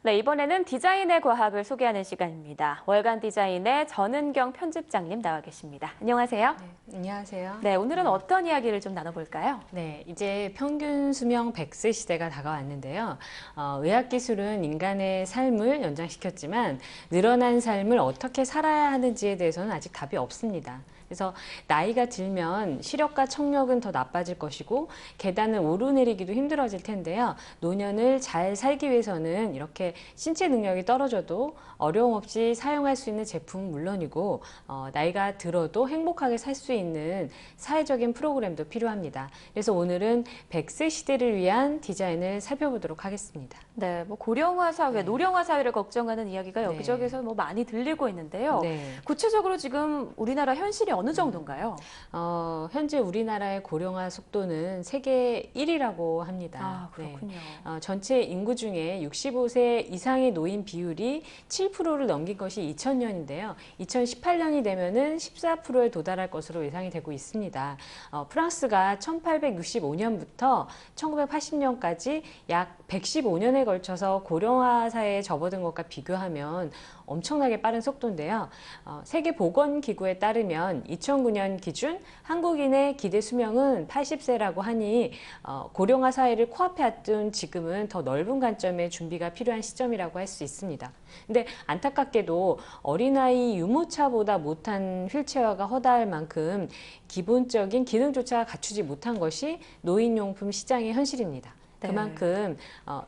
네, 이번에는 디자인의 과학을 소개하는 시간입니다. 월간 디자인의 전은경 편집장님 나와 계십니다. 안녕하세요. 네, 안녕하세요. 네, 오늘은 어떤 이야기를 좀 나눠볼까요? 네, 이제 평균 수명 100세 시대가 다가왔는데요. 의학기술은 인간의 삶을 연장시켰지만 늘어난 삶을 어떻게 살아야 하는지에 대해서는 아직 답이 없습니다. 그래서 나이가 들면 시력과 청력은 더 나빠질 것이고 계단을 오르내리기도 힘들어질 텐데요. 노년을 잘 살기 위해서는 이렇게 신체 능력이 떨어져도 어려움 없이 사용할 수 있는 제품은 물론이고 나이가 들어도 행복하게 살 수 있는 사회적인 프로그램도 필요합니다. 그래서 오늘은 100세 시대를 위한 디자인을 살펴보도록 하겠습니다. 네, 뭐 고령화 사회, 네. 노령화 사회를 걱정하는 이야기가 네. 여기저기서 뭐 많이 들리고 있는데요. 네. 구체적으로 지금 우리나라 현실이 어느 정도인가요? 현재 우리나라의 고령화 속도는 세계 1위라고 합니다. 아, 그렇군요. 전체 인구 중에 65세 이상의 노인 비율이 7%를 넘긴 것이 2000년인데요. 2018년이 되면은 14%에 도달할 것으로 예상이 되고 있습니다. 프랑스가 1865년부터 1980년까지 약 115년에 걸쳐서 고령화 사회에 접어든 것과 비교하면 엄청나게 빠른 속도인데요. 세계보건기구에 따르면 2009년 기준 한국인의 기대 수명은 80세라고 하니 고령화 사회를 코앞에 앞둔 지금은 더 넓은 관점의 준비가 필요한 시점이라고 할 수 있습니다. 근데 안타깝게도 어린아이 유모차보다 못한 휠체어가 허다할 만큼 기본적인 기능조차 갖추지 못한 것이 노인용품 시장의 현실입니다. 네. 그만큼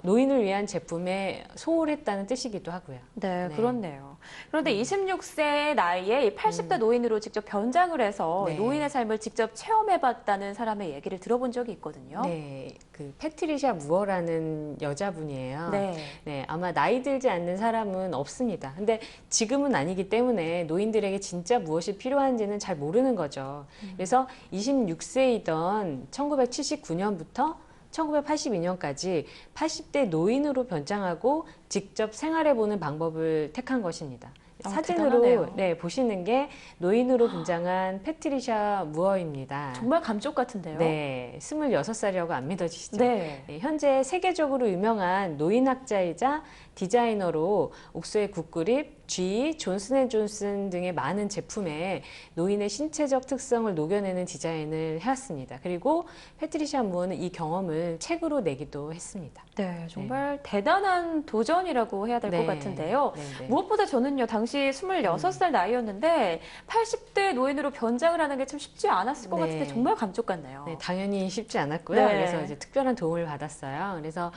노인을 위한 제품에 소홀했다는 뜻이기도 하고요. 네, 네. 그렇네요. 그런데 26세 나이에 이 80대 노인으로 직접 변장을 해서 네. 노인의 삶을 직접 체험해봤다는 사람의 얘기를 들어본 적이 있거든요. 네, 그 패트리샤 무어라는 여자분이에요. 네. 네, 아마 나이 들지 않는 사람은 없습니다. 근데 지금은 아니기 때문에 노인들에게 진짜 무엇이 필요한지는 잘 모르는 거죠. 그래서 26세이던 1979년부터 1982년까지 80대 노인으로 변장하고 직접 생활해보는 방법을 택한 것입니다. 사진으로 대단하네요. 보시는 게 노인으로 분장한 패트리샤 무어입니다. 정말 감쪽 같은데요? 네, 26살이라고 안 믿어지시죠? 네. 현재 세계적으로 유명한 노인학자이자 디자이너로 옥소의 굿그립, G, 존슨앤존슨 등의 많은 제품에 노인의 신체적 특성을 녹여내는 디자인을 해왔습니다. 그리고 패트리샤 무어는 이 경험을 책으로 내기도 했습니다. 네, 정말 대단한 도전이라고 해야 될 것 네. 같은데요. 네. 무엇보다 저는요, 당시 26살 나이였는데 80대 노인으로 변장을 하는 게 참 쉽지 않았을 것 네. 같은데 정말 감쪽 같네요. 네, 당연히 쉽지 않았고요. 네. 그래서 이제 특별한 도움을 받았어요. 그래서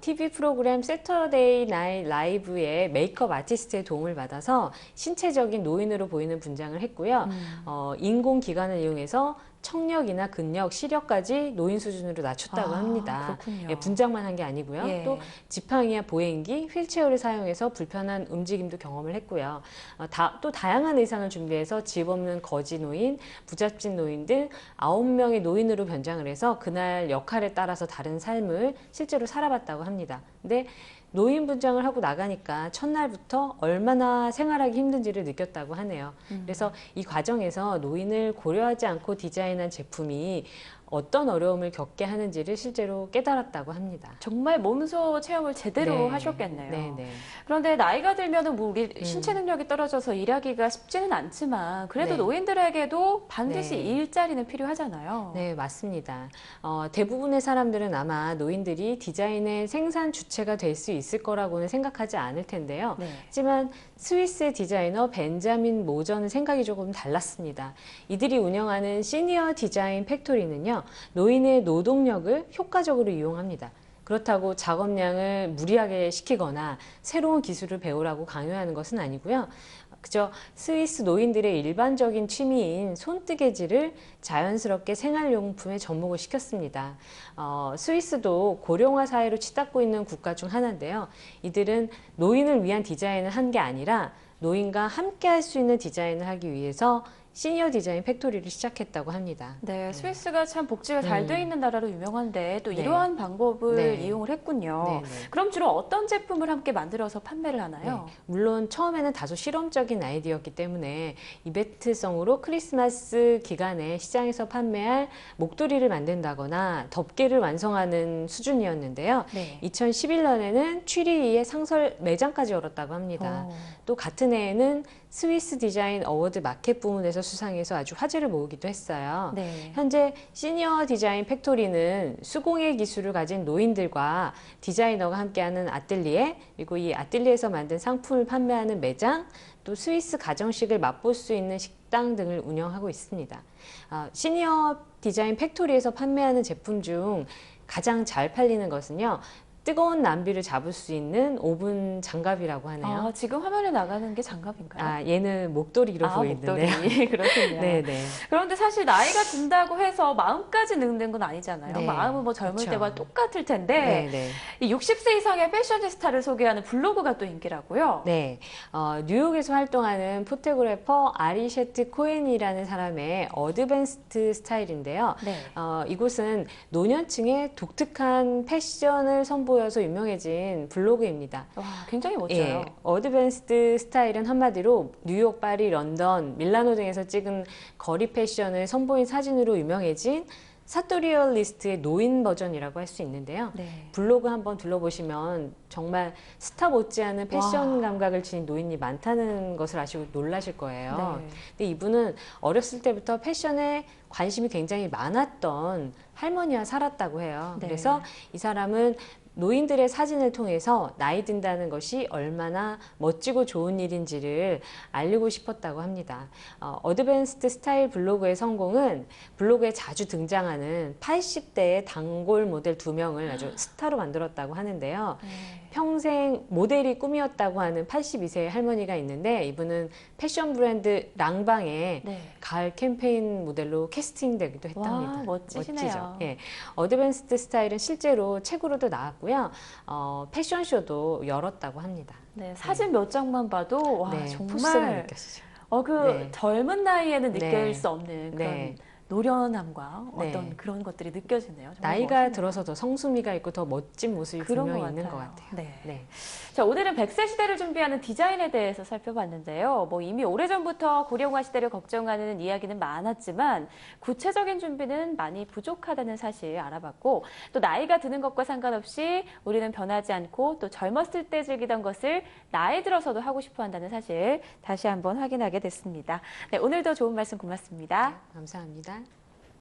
TV 프로그램 세터데이 나잇 라이브의 메이크업 아티스트의 도움을 받아서 신체적인 노인으로 보이는 분장을 했고요. 인공 기관을 이용해서 청력이나 근력, 시력까지 노인 수준으로 낮췄다고 합니다. 그렇군요. 예, 분장만 한 게 아니고요. 예. 또 지팡이와 보행기, 휠체어를 사용해서 불편한 움직임도 경험을 했고요. 또 다양한 의상을 준비해서 집 없는 거지 노인, 부잣집 노인 등 9명의 노인으로 변장을 해서 그날 역할에 따라서 다른 삶을 실제로 살아봤다고 합니다. 근데 노인 분장을 하고 나가니까 첫날부터 얼마나 생활하기 힘든지를 느꼈다고 하네요. 그래서 이 과정에서 노인을 고려하지 않고 디자인한 제품이 어떤 어려움을 겪게 하는지를 실제로 깨달았다고 합니다. 정말 몸소 체험을 제대로 네. 하셨겠네요. 네. 그런데 나이가 들면은 뭐 우리 신체 능력이 떨어져서 일하기가 쉽지는 않지만 그래도 네. 노인들에게도 반드시 네. 일자리는 필요하잖아요. 네, 맞습니다. 대부분의 사람들은 아마 노인들이 디자인의 생산 주체가 될 수 있을 거라고는 생각하지 않을 텐데요. 네. 하지만 스위스의 디자이너 벤자민 모전은 생각이 조금 달랐습니다. 이들이 운영하는 시니어 디자인 팩토리는요, 노인의 노동력을 효과적으로 이용합니다. 그렇다고 작업량을 무리하게 시키거나 새로운 기술을 배우라고 강요하는 것은 아니고요. 그저 스위스 노인들의 일반적인 취미인 손뜨개질을 자연스럽게 생활용품에 접목을 시켰습니다. 스위스도 고령화 사회로 치닫고 있는 국가 중 하나인데요. 이들은 노인을 위한 디자인을 한 게 아니라 노인과 함께 할 수 있는 디자인을 하기 위해서 시니어 디자인 팩토리를 시작했다고 합니다. 네, 스위스가 참 복지가 잘 돼 있는 나라로 유명한데 또 네. 이러한 방법을 네. 이용을 했군요. 네, 네. 그럼 주로 어떤 제품을 함께 만들어서 판매를 하나요? 물론 처음에는 다소 실험적인 아이디어였기 때문에 이벤트성으로 크리스마스 기간에 시장에서 판매할 목도리를 만든다거나 덮개를 완성하는 수준이었는데요. 네. 2011년에는 취리히의 상설 매장까지 열었다고 합니다. 또 같은 해에는 스위스 디자인 어워드 마켓 부문에서 수상해서 아주 화제를 모으기도 했어요. 네. 현재 시니어 디자인 팩토리는 수공예 기술을 가진 노인들과 디자이너가 함께하는 아틀리에, 그리고 이 아틀리에에서 만든 상품을 판매하는 매장, 또 스위스 가정식을 맛볼 수 있는 식당 등을 운영하고 있습니다. 시니어 디자인 팩토리에서 판매하는 제품 중 가장 잘 팔리는 것은요, 뜨거운 냄비를 잡을 수 있는 오븐 장갑이라고 하네요. 지금 화면에 나가는 게 장갑인가요? 얘는 목도리로 보이는데요. 목도리. 그렇군요. 네네. 그런데 사실 나이가 든다고 해서 마음까지 늙는 건 아니잖아요. 네. 마음은 뭐 젊을 그쵸. 때와 똑같을 텐데 네네. 이 60세 이상의 패셔니스타를 소개하는 블로그가 또 인기라고요. 네, 뉴욕에서 활동하는 포토그래퍼 아리셰트 코엔이라는 사람의 어드밴스드 스타일인데요. 네. 이곳은 노년층의 독특한 패션을 선보여서 유명해진 블로그입니다. 와, 굉장히 멋져요. 예, 어드밴스드 스타일은 한마디로 뉴욕, 파리, 런던, 밀라노 등에서 찍은 거리 패션을 선보인 사진으로 유명해진 사토리얼리스트의 노인 버전이라고 할 수 있는데요. 네. 블로그 한번 둘러보시면 정말 스타 못지않은 패션 감각을 지닌 노인이 많다는 것을 아시고 놀라실 거예요. 네. 근데 이분은 어렸을 때부터 패션에 관심이 굉장히 많았던 할머니와 살았다고 해요. 네. 그래서 이 사람은 노인들의 사진을 통해서 나이 든다는 것이 얼마나 멋지고 좋은 일인지를 알리고 싶었다고 합니다. 어드밴스드 스타일 블로그의 성공은 블로그에 자주 등장하는 80대의 단골 모델 2명을 아주 스타로 만들었다고 하는데요. 네. 평생 모델이 꿈이었다고 하는 82세의 할머니가 있는데 이분은 패션 브랜드 랑방의 네. 가을 캠페인 모델로 캐스팅되기도 했답니다. 와, 멋지시네요. 멋지죠? 예. 어드밴스드 스타일은 실제로 책으로도 나왔고요. 패션쇼도 열었다고 합니다. 네, 사진 몇 장만 봐도 와, 포스가 정말 느껴지죠. 그 젊은 나이에는 느낄 네. 수 없는 그런 네. 노련함과 네. 어떤 그런 것들이 느껴지네요. 정말 나이가 멋있네요. 들어서 더 성수미가 있고 더 멋진 모습이 그런 분명히 것 있는 것 같아요. 같아요. 네. 네. 자, 오늘은 100세 시대를 준비하는 디자인에 대해서 살펴봤는데요. 뭐 이미 오래전부터 고령화 시대를 걱정하는 이야기는 많았지만 구체적인 준비는 많이 부족하다는 사실 알아봤고 또 나이가 드는 것과 상관없이 우리는 변하지 않고 또 젊었을 때 즐기던 것을 나이 들어서도 하고 싶어 한다는 사실 다시 한번 확인하게 됐습니다. 네, 오늘도 좋은 말씀 고맙습니다. 감사합니다.